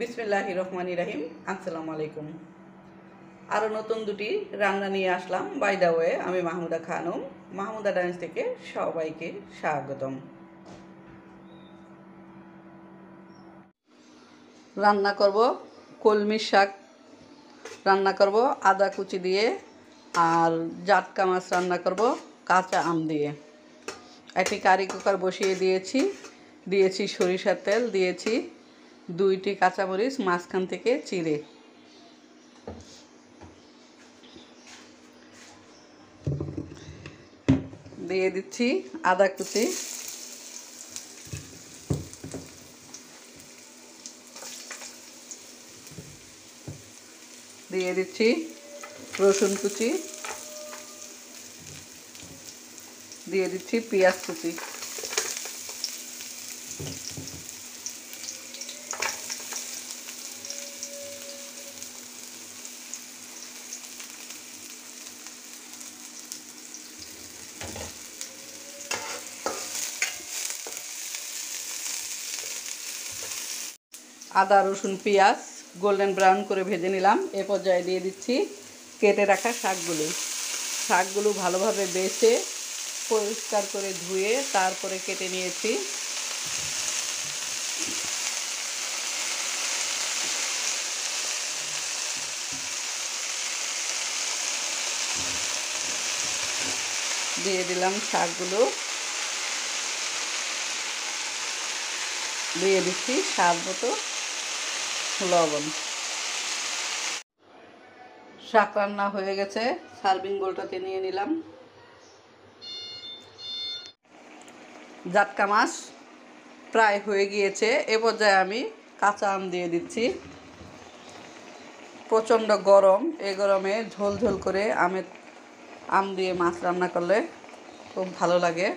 বিসমিল্লাহির রহমানির রহিম। আসসালামু আলাইকুম। আরও নতুন দুটি রান্না নিয়ে আসলাম। বাই দ্য ওয়ে, আমি মাহমুদা খানম, মাহমুদা ডান্স থেকে সবাইকে স্বাগতম। রান্না করব কলমি শাক, রান্না করব আদা কুচি দিয়ে, আর জাটকা মাছ রান্না করব কাঁচা আম দিয়ে। একটি কারি কুকার বসিয়ে দিয়েছি সরিষার তেল, দিয়েছি 2টি কাঁচামরিচ মাঝখান থেকে চিড়ে, দিয়ে দিচ্ছি আদা কুচি, দিয়ে দিচ্ছি রসুন কুচি, দিয়ে দিচ্ছি পেঁয়াজ কুচি। আদা রসুন পেঁয়াজ গোল্ডেন ব্রাউন করে ভেজে নিলাম। এ পর্যায়ে দিয়ে দিচ্ছি কেটে রাখা শাকগুলো ভালোভাবে বেছে পরিষ্কার করে ধুয়ে তারপরে কেটে নিয়েছি। দিয়ে দিলাম শাকগুলো, দিয়ে দিচ্ছি স্বাদ মতো লবণ। শাক রান্না হয়ে গেছে, সার্ভিং বোলটাতে নিয়ে নিলাম। জাটকা মাছ প্রায় হয়ে গিয়েছে। এ পর্যায়ে আমি কাঁচা আম দিয়ে দিচ্ছি। প্রচণ্ড গরম, এই গরমে ঝোল ঝোল করে আম দিয়ে মাছ রান্না করলে খুব ভালো লাগে।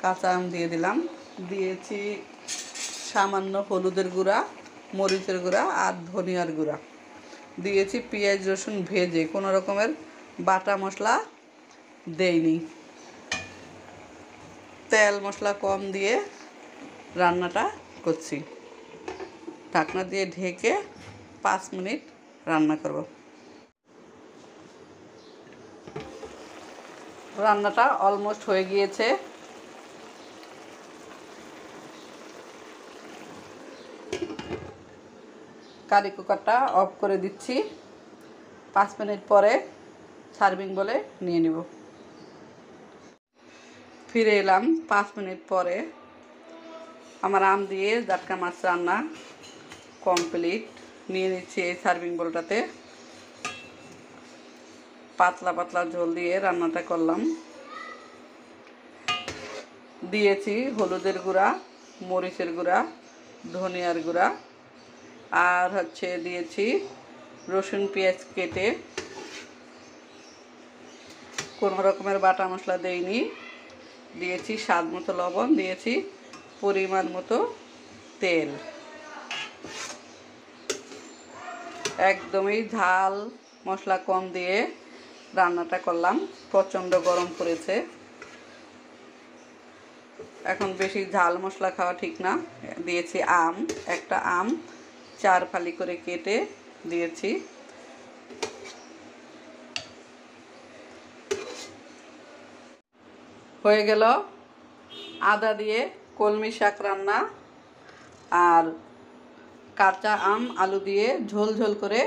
কাঁচা আম দিয়ে দিলাম। দিয়েছি সামান্য হলুদের গুঁড়া, মরিচের গুঁড়া আর ধনিয়ার গুঁড়া। দিয়েছি পেঁয়াজ রসুন ভেজে, কোনো রকমের বাটা মশলা দেইনি। তেল মশলা কম দিয়ে রান্নাটা করছি। ঢাকনা দিয়ে ঢেকে 5 মিনিট রান্না করব। রান্নাটা অলমোস্ট হয়ে গিয়েছে। কারি কুকারটা অফ করে দিচ্ছি। 5 মিনিট পরে সার্ভিং বলে নিয়ে নিব। ফিরে এলাম 5 মিনিট পরে। আমার আম দিয়ে জাটকা মাছ রান্না কমপ্লিট। নিয়ে নিচ্ছি এই সার্ভিং বোলটাতে। পাতলা পাতলা ঝোল দিয়ে রান্নাটা করলাম। দিয়েছি হলুদের গুঁড়া, মরিচের গুঁড়া, ধনিয়ার গুঁড়া, আর দিয়েছি রসুন পেঁয়াজ কেটে। কোনো রকমের বাটা মশলা দেইনি। দিয়েছি স্বাদ মতো লবণ, দিয়েছি পরিমাণ মতো তেল। একদমই ঝাল মশলা কম দিয়ে রান্নাটা করলাম। প্রচণ্ড গরম পড়েছে, এখন বেশি ঝাল মশলা খাওয়া ঠিক না। দিয়েছি একটা আম 4 ফালি করে কেটে দিয়েছি। হয়ে গেল আদা দিয়ে কলমি শাক রান্না, আর কাঁচা আম আলু দিয়ে ঝোল ঝোল করে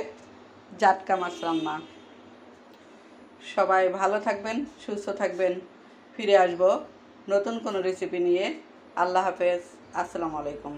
জাটকা মাছ রান্না। সবাই ভালো থাকবেন, সুস্থ থাকবেন। ফিরে আসব নতুন কোনো রেসিপি নিয়ে। আল্লাহ হাফেজ, আসসালামু আলাইকুম।